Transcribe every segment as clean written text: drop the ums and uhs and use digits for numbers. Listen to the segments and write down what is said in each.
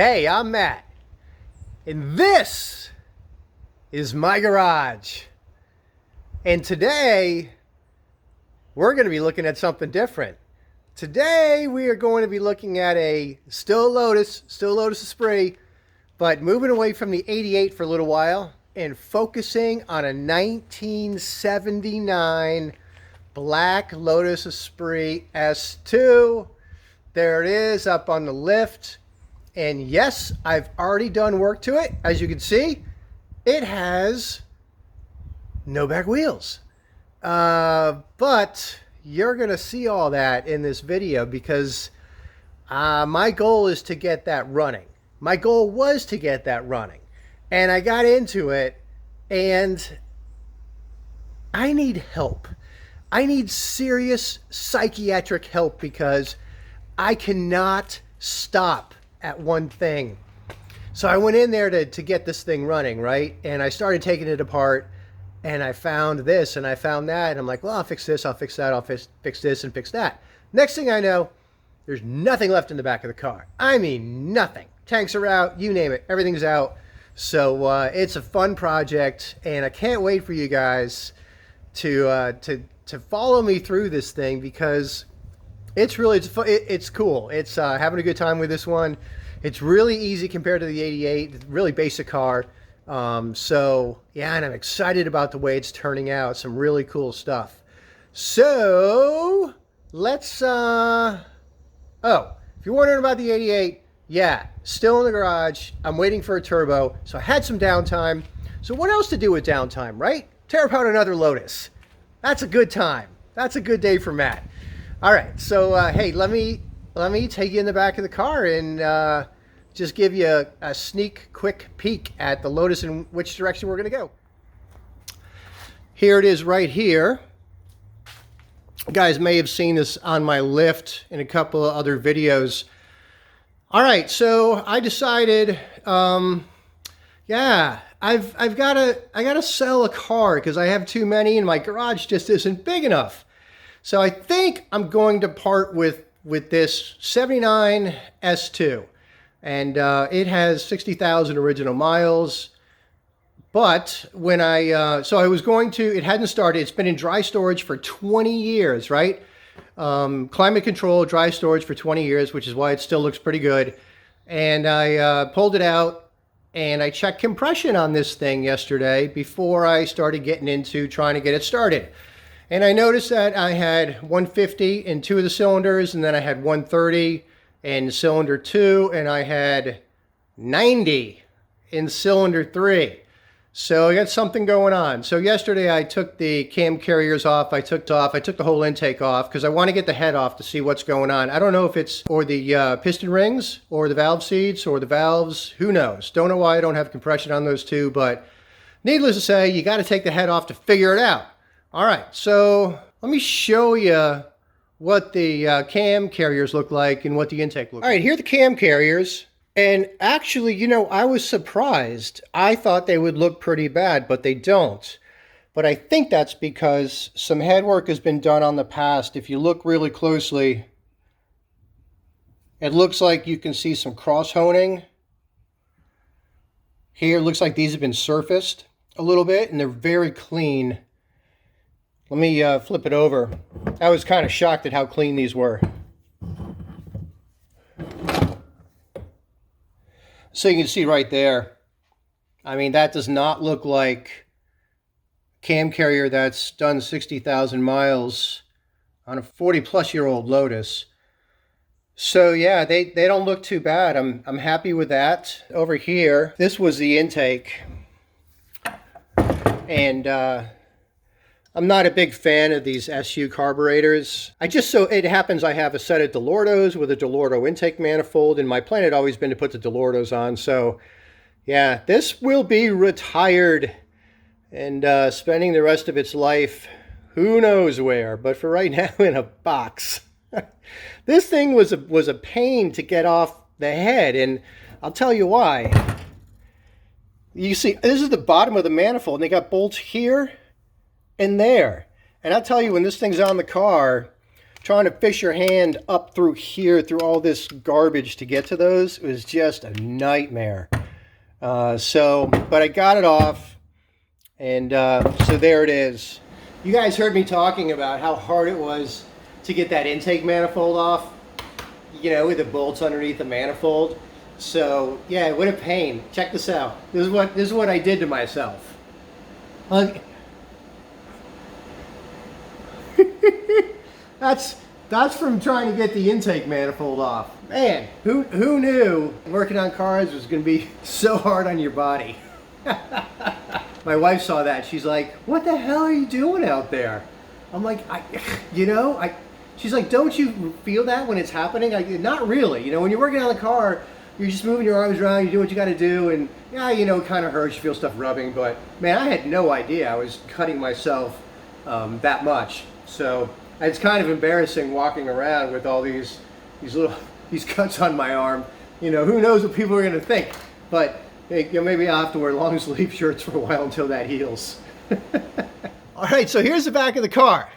Hey, I'm Matt, and this is my garage. And today, we're going to be looking at something different. Today, we are going to be looking at a still Lotus Esprit, but moving away from the 88 for a little while and focusing on a 1979 black Lotus Esprit S2. There it is up on the lift. And yes, I've already done work to it. As you can see, it has no back wheels. But you're going to see all that in this video because my goal is to get that running. My goal was to get that running. And I got into it, and I need help. I need serious psychiatric help because I cannot stop at one thing. So I went in there to get this thing running, right? And I started taking it apart, and I found this and I found that, and I'm like, well, I'll fix this, I'll fix that, I'll fix this and fix that. Next thing I know, there's nothing left in the back of the car. I mean, nothing. Tanks are out, you name it, everything's out. So it's a fun project, and I can't wait for you guys to follow me through this thing because it's cool. It's having a good time with this one. It's really easy compared to the 88. It's a really basic car. So yeah, and I'm excited about the way it's turning out. Some really cool stuff. So let's if you're wondering about the 88, yeah, still in the garage. I'm waiting for a turbo. So I had some downtime. So what else to do with downtime, right? Tear apart another Lotus. That's a good time. That's a good day for Matt. All right, so hey, let me take you in the back of the car and just give you a sneak, quick peek at the Lotus and which direction we're going to go. Here it is right here. You guys may have seen this on my lift in a couple of other videos. All right, so I decided, yeah, I gotta sell a car because I have too many and my garage just isn't big enough. So I think I'm going to part with this 79 S2. And it has 60,000 original miles. But when so I was going to, it hadn't started. It's been in dry storage for 20 years, right? Climate control, dry storage for 20 years, which is why it still looks pretty good. And I pulled it out and I checked compression on this thing yesterday before I started getting into trying to get it started. And I noticed that I had 150 in two of the cylinders, and then I had 130 in cylinder 2, and I had 90 in cylinder 3. So I got something going on. So yesterday I took the cam carriers off. I took the whole intake off because I want to get the head off to see what's going on. I don't know if it's or the piston rings or the valve seats or the valves. Who knows? Don't know why I don't have compression on those two, but needless to say, you got to take the head off to figure it out. All right, so let me show you what the cam carriers look like and what the intake looks like. All right, here are the cam carriers. And actually, you know, I was surprised. I thought they would look pretty bad, but they don't. But I think that's because some head work has been done on the past. If you look really closely, it looks like you can see some cross honing. Here, it looks like these have been surfaced a little bit, and they're very clean. Let me flip it over. I was kind of shocked at how clean these were. So you can see right there. I mean, that does not look like a cam carrier that's done 60,000 miles on a 40-plus-year-old Lotus. So yeah, they don't look too bad. I'm happy with that. Over here, this was the intake. And I'm not a big fan of these SU carburetors. So it happens I have a set of Delortos with a Delorto intake manifold, and my plan had always been to put the Delortos on. So yeah, this will be retired and spending the rest of its life who knows where, but for right now in a box. This thing was a pain to get off the head, and I'll tell you why. You see, this is the bottom of the manifold, and they got bolts here and there. And I'll tell you, when this thing's on the car, trying to fish your hand up through here, through all this garbage to get to those, it was just a nightmare. But I got it off, and so there it is. You guys heard me talking about how hard it was to get that intake manifold off, you know, with the bolts underneath the manifold. So yeah, what a pain. Check this out. This is what I did to myself. That's from trying to get the intake manifold off. Man, who knew working on cars was going to be so hard on your body? My wife saw that. She's like, "What the hell are you doing out there?" I'm like, she's like, "Don't you feel that when it's happening?" Not really. You know, when you're working on the car, you're just moving your arms around, you do what you got to do, and yeah, you know, it kind of hurts. You feel stuff rubbing, but man, I had no idea I was cutting myself that much. So it's kind of embarrassing walking around with all these cuts on my arm. You know, who knows what people are going to think? But hey, you know, maybe I'll have to wear long sleeve shirts for a while until that heals. All right, so here's the back of the car.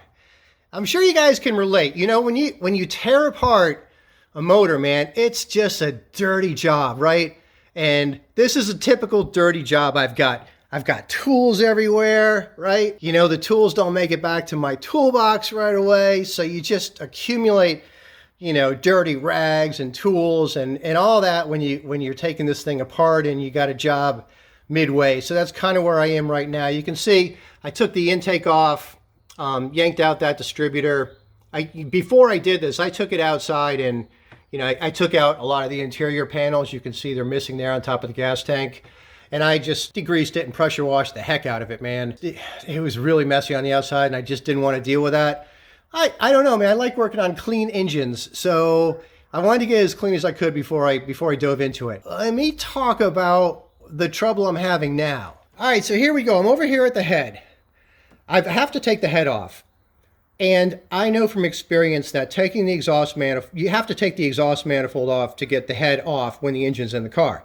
I'm sure you guys can relate. You know, when you tear apart a motor, man, it's just a dirty job, right? And this is a typical dirty job I've got. I've got tools everywhere, right? You know, the tools don't make it back to my toolbox right away. So you just accumulate, you know, dirty rags and tools and all that when you're taking this thing apart and you got a job midway. So that's kind of where I am right now. You can see I took the intake off, yanked out that distributor. Before I did this, I took it outside and, you know, I took out a lot of the interior panels. You can see they're missing there on top of the gas tank. And I just degreased it and pressure washed the heck out of it, man. It was really messy on the outside, and I just didn't want to deal with that. I don't know, man. I like working on clean engines, so I wanted to get as clean as I could before I dove into it. Let me talk about the trouble I'm having now. All right, so here we go. I'm over here at the head. I have to take the head off. And I know from experience that taking the exhaust manifold, you have to take the exhaust manifold off to get the head off when the engine's in the car.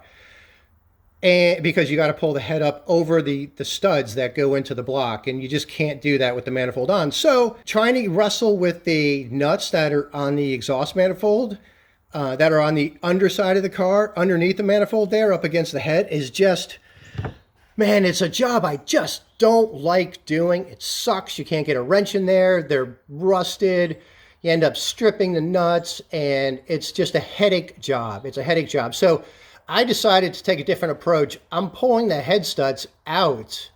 And because you got to pull the head up over the studs that go into the block, and you just can't do that with the manifold on. So trying to wrestle with the nuts that are on the exhaust manifold, that are on the underside of the car, underneath the manifold there, up against the head, is just, man, it's a job I just don't like doing. It sucks. You can't get a wrench in there. They're rusted. You end up stripping the nuts, and it's just a headache job. It's a headache job. So I decided to take a different approach. I'm pulling the head studs out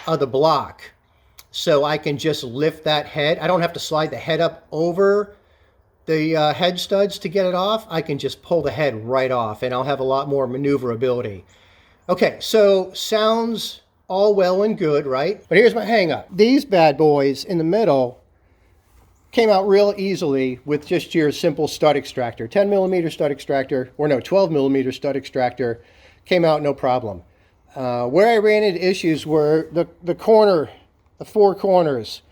of the block so I can just lift that head. I don't have to slide the head up over the head studs to get it off. I can just pull the head right off, and I'll have a lot more maneuverability. Okay, so sounds all well and good, right? But here's my hang up. These bad boys in the middle came out real easily with just your simple stud extractor. 10 millimeter stud extractor, or no, 12 millimeter stud extractor, came out no problem. Where I ran into issues were the corner, the four corners.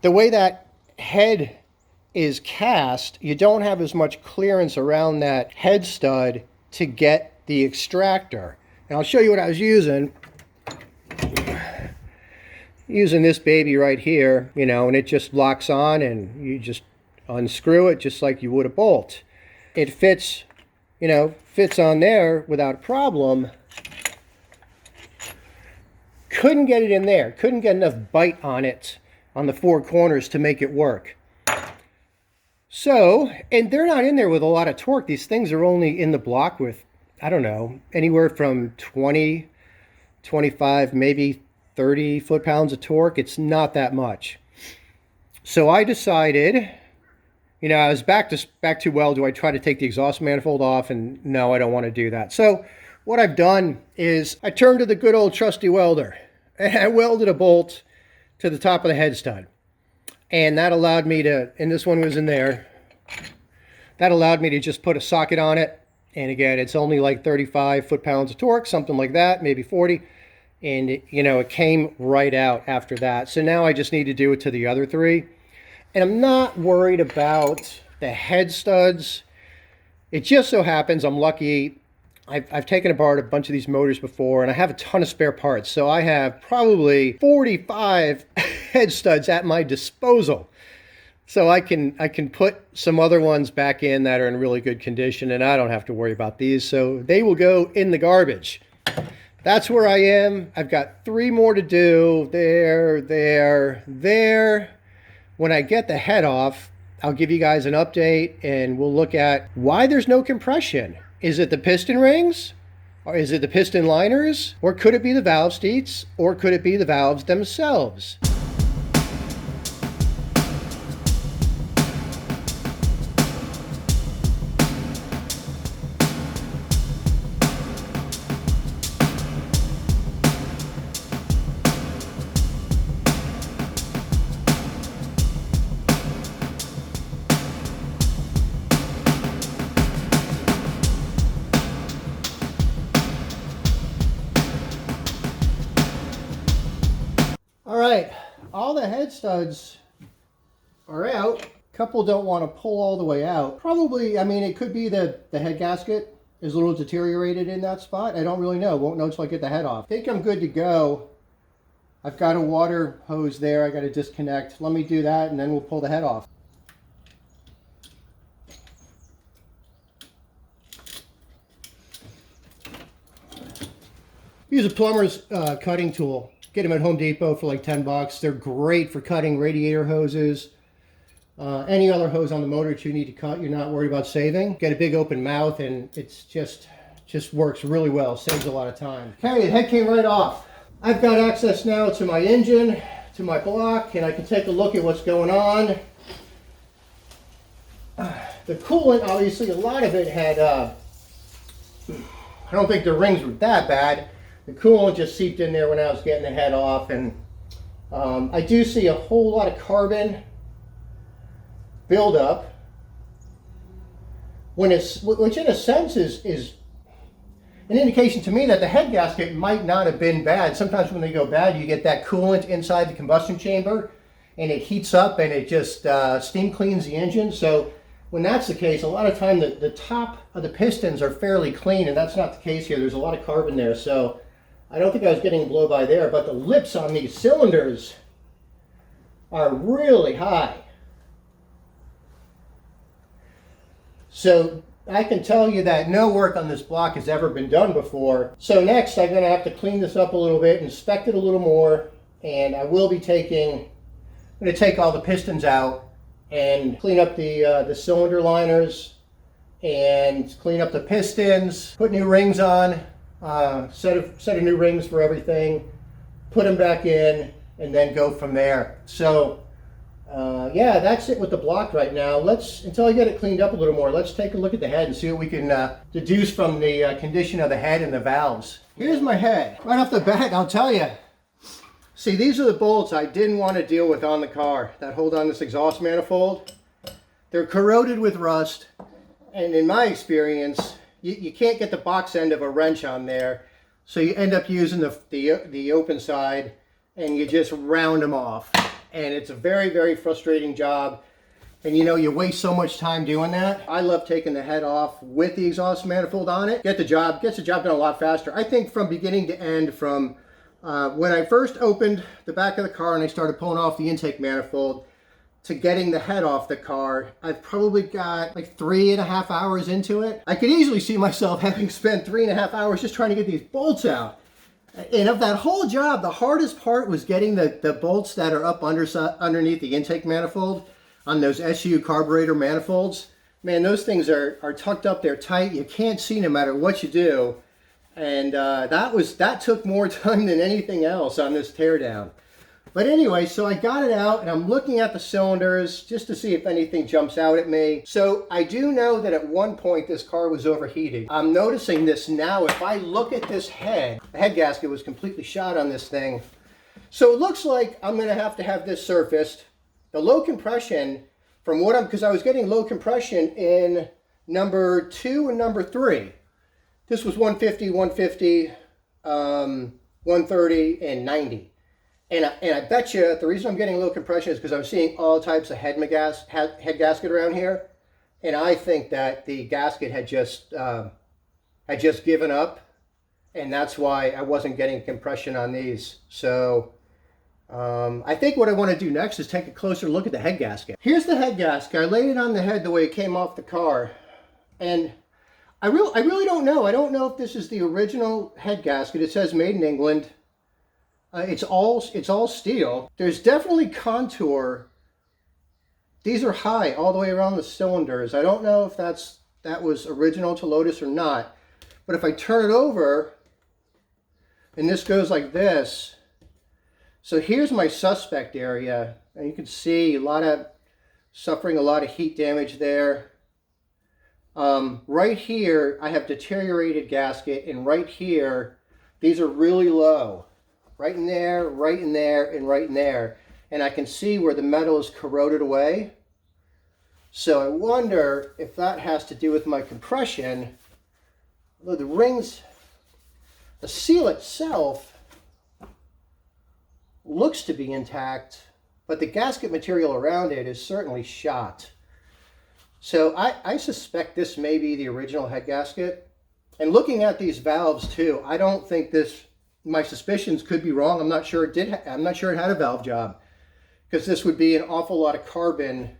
The way that head is cast, you don't have as much clearance around that head stud to get the extractor. And I'll show you what I was using. Using this baby right here, you know, and it just locks on, and you just unscrew it just like you would a bolt. It fits, you know, fits on there without a problem. Couldn't get it in there. Couldn't get enough bite on it on the four corners to make it work. So, and they're not in there with a lot of torque. These things are only in the block with, I don't know, anywhere from 20, 25, maybe 30 foot-pounds of torque. It's not that much. So I decided, you know, I was back to, well, do I try to take the exhaust manifold off? And no, I don't want to do that. So what I've done is I turned to the good old trusty welder, and I welded a bolt to the top of the head stud. And that allowed me to, and this one was in there, that allowed me to just put a socket on it. And again, it's only like 35 foot-pounds of torque, something like that, maybe 40. And, you know, it came right out after that. So now I just need to do it to the other three. And I'm not worried about the head studs. It just so happens I'm lucky. I've taken apart a bunch of these motors before, and I have a ton of spare parts. So I have probably 45 head studs at my disposal. So I can put some other ones back in that are in really good condition, and I don't have to worry about these. So they will go in the garbage. That's where I am. I've got 3 more to do. There, there, there. When I get the head off, I'll give you guys an update, and we'll look at why there's no compression. Is it the piston rings? Or is it the piston liners? Or could it be the valve seats? Or could it be the valves themselves? All right, all the head studs are out. A couple don't want to pull all the way out. Probably, I mean, it could be the head gasket is a little deteriorated in that spot. I don't really know. Won't know until I get the head off. I think I'm good to go. I've got a water hose there. I got to disconnect. Let me do that, and then we'll pull the head off. Use a plumber's cutting tool. Get them at Home Depot for like 10 bucks. They're great for cutting radiator hoses. Any other hose on the motor that you need to cut, you're not worried about saving. Get a big open mouth, and it's just works really well. Saves a lot of time. Okay, the head came right off. I've got access now to my engine, to my block, and I can take a look at what's going on. The coolant, obviously, a lot of it had, I don't think the rings were that bad. The coolant just seeped in there when I was getting the head off, and I do see a whole lot of carbon buildup, which in a sense is an indication to me that the head gasket might not have been bad. Sometimes when they go bad, you get that coolant inside the combustion chamber, and it heats up, and it just steam cleans the engine. So when that's the case, a lot of time the top of the pistons are fairly clean, and that's not the case here. There's a lot of carbon there, so I don't think I was getting blow by there, but the lips on these cylinders are really high. So I can tell you that no work on this block has ever been done before. So next I'm going to have to clean this up a little bit, inspect it a little more, and I will be I'm going to take all the pistons out and clean up the cylinder liners and clean up the pistons, put new rings on. Set of new rings for everything, put them back in, and then go from there. So yeah, that's it with the block right now. Until I get it cleaned up a little more, let's take a look at the head and see what we can deduce from the condition of the head and the valves. Here's my head. Right off the bat, I'll tell you. See, these are the bolts I didn't want to deal with on the car that hold on this exhaust manifold. They're corroded with rust, and in my experience, you can't get the box end of a wrench on there, so you end up using the open side, and you just round them off. And it's a very, very frustrating job. And you know, you waste so much time doing that. I love taking the head off with the exhaust manifold on it. Gets the job done a lot faster. I think from beginning to end, from when I first opened the back of the car and I started pulling off the intake manifold, to getting the head off the car, I've probably got like 3.5 hours into it. I could easily see myself having spent 3.5 hours just trying to get these bolts out. And of that whole job, the hardest part was getting the bolts that are up underneath the intake manifold on those SU carburetor manifolds. Man, those things are tucked up there tight. You can't see no matter what you do. And that took more time than anything else on this teardown. But anyway, so I got it out, and I'm looking at the cylinders just to see if anything jumps out at me. So I do know that at one point this car was overheating. I'm noticing this now. If I look at this head, the head gasket was completely shot on this thing. So it looks like I'm going to have this surfaced. The low compression, because I was getting low compression in number 2 and number 3. This was 150, 150, 130, and 90. And I bet you the reason I'm getting low compression is because I'm seeing all types of head gasket around here. And I think that the gasket had just given up. And that's why I wasn't getting compression on these. So I think what I want to do next is take a closer look at the head gasket. Here's the head gasket. I laid it on the head the way it came off the car. And I really don't know. I don't know if this is the original head gasket. It says made in England. It's all steel. There's definitely contour. These are high all the way around the cylinders. I don't know if that was original to Lotus or not. But if I turn it over, and this goes like this. So here's my suspect area, and you can see suffering a lot of heat damage there. Right here, I have deteriorated gasket, and right here, these are really low. Right in there, right in there, and right in there. And I can see where the metal is corroded away. So I wonder if that has to do with my compression. Although the rings, the seal itself looks to be intact, but the gasket material around it is certainly shot. So I suspect this may be the original head gasket. And looking at these valves too, I don't think this, my suspicions could be wrong. I'm not sure it had a valve job, because this would be an awful lot of carbon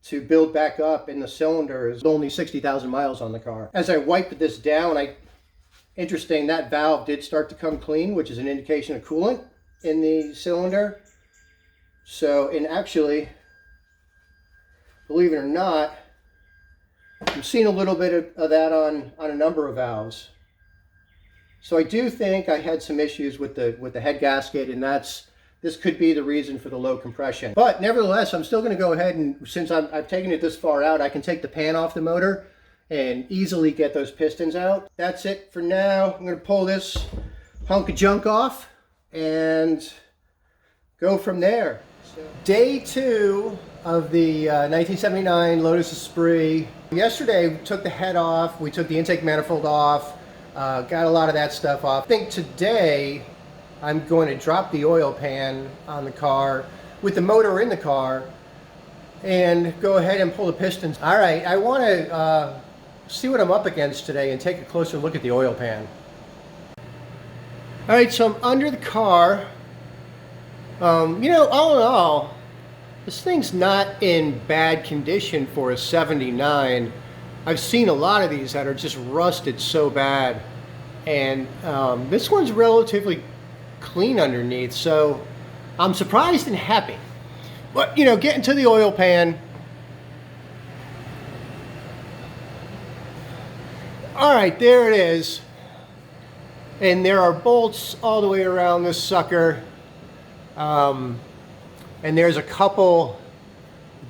to build back up in the cylinders. Only 60,000 miles on the car. As I wiped this down, interesting, that valve did start to come clean, which is an indication of coolant in the cylinder. So, and actually, believe it or not, I'm seeing a little bit of that on a number of valves. So I do think I had some issues with the head gasket, and this could be the reason for the low compression. But nevertheless, I'm still going to go ahead, and since I've taken it this far out, I can take the pan off the motor and easily get those pistons out. That's it for now. I'm going to pull this hunk of junk off and go from there. So, day 2 of the 1979 Lotus Esprit. Yesterday we took the head off, we took the intake manifold off, got a lot of that stuff off. I think today I'm going to drop the oil pan on the car with the motor in the car and go ahead and pull the pistons. All right, I want to see what I'm up against today and take a closer look at the oil pan. All right, so I'm under the car. All in all, this thing's not in bad condition for a 79. I've seen a lot of these that are just rusted so bad. And this one's relatively clean underneath, so I'm surprised and happy. But, getting to the oil pan. All right, there it is. And there are bolts all the way around this sucker. And there's a couple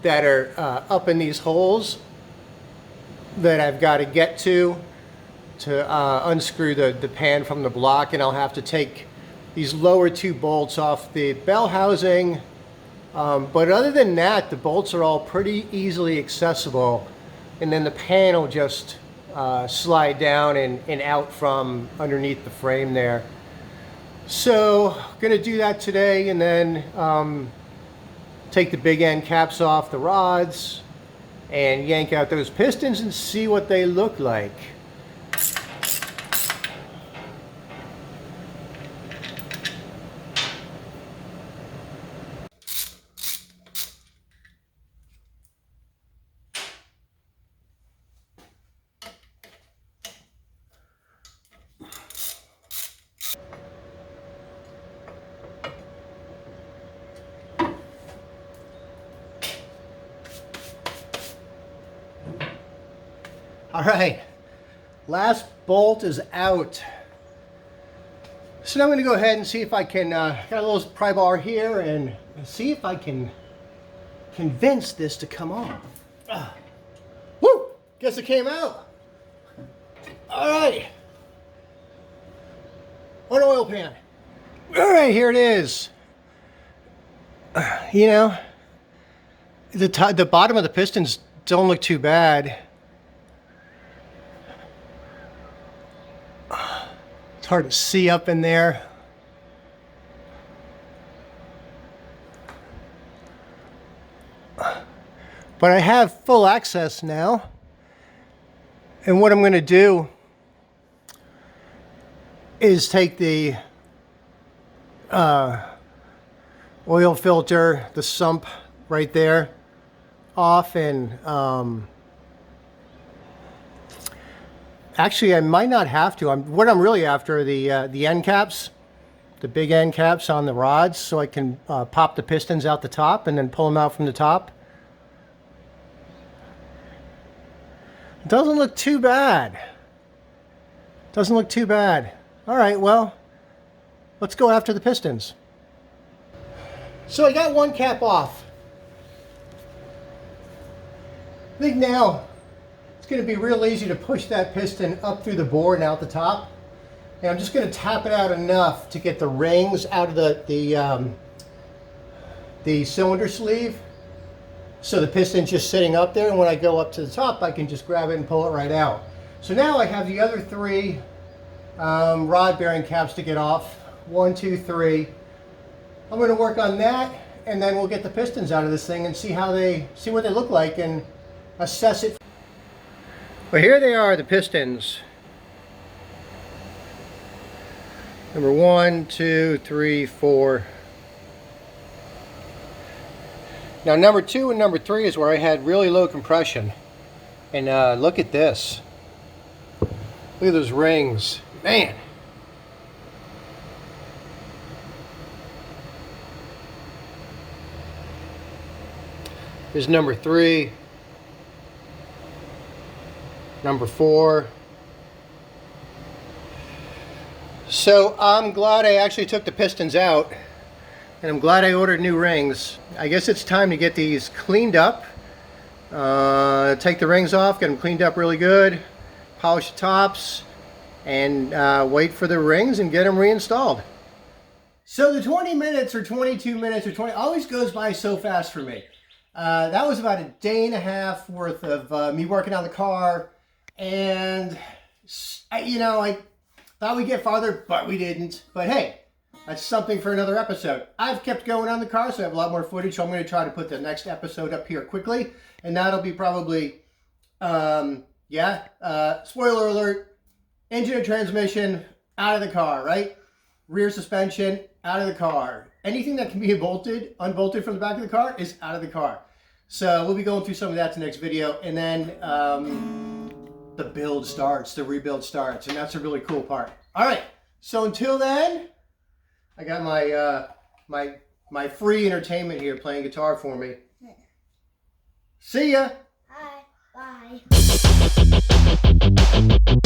that are up in these holes that I've got to get to unscrew the pan from the block, and I'll have to take these lower 2 bolts off the bell housing. But other than that, the bolts are all pretty easily accessible, and then the pan will just slide down and out from underneath the frame there. So I'm going to do that today, and then take the big end caps off the rods and yank out those pistons and see what they look like. All right, last bolt is out. So now I'm going to go ahead and see if I can, got a little pry bar here, and see if I can convince this to come off. Woo! Guess it came out. All right. One oil pan. All right, here it is. The bottom of the pistons don't look too bad. It's hard to see up in there. But I have full access now. And what I'm going to do is take the oil filter, the sump right there, off, and actually I might not have to. What I'm really after are the end caps, the big end caps on the rods, so I can pop the pistons out the top and then pull them out from the top. It doesn't look too bad. Doesn't look too bad. All right, well, let's go after the pistons. So I got one cap off. I think now it's going to be real easy to push that piston up through the board and out the top. And I'm just going to tap it out enough to get the rings out of the cylinder sleeve. So the piston's just sitting up there, and when I go up to the top, I can just grab it and pull it right out. So now I have the other three rod bearing caps to get off. 1, 2, 3. I'm going to work on that, and then we'll get the pistons out of this thing and see what they look like and assess it. Well, here they are, the pistons. Number 1, 2, 3, 4. Now number 2 and number 3 is where I had really low compression. And look at this. Look at those rings. Man. Here's number 3. Number 4. So I'm glad I actually took the pistons out. And I'm glad I ordered new rings. I guess it's time to get these cleaned up. Take the rings off, get them cleaned up really good, polish the tops, and wait for the rings and get them reinstalled. So the 20 minutes or 22 minutes or 20 always goes by so fast for me. That was about a day and a half worth of me working on the car, and I thought we'd get farther, but we didn't. But hey, that's something for another episode. I've kept going on the car, so I have a lot more footage, so I'm going to try to put the next episode up here quickly. And that'll be probably, spoiler alert, engine and transmission out of the car, right? Rear suspension out of the car. Anything that can be unbolted from the back of the car is out of the car. So we'll be going through some of that in the next video. And then the build starts, the rebuild starts, and that's a really cool part. All right, so until then, I got my free entertainment here playing guitar for me. See ya. Bye. Bye.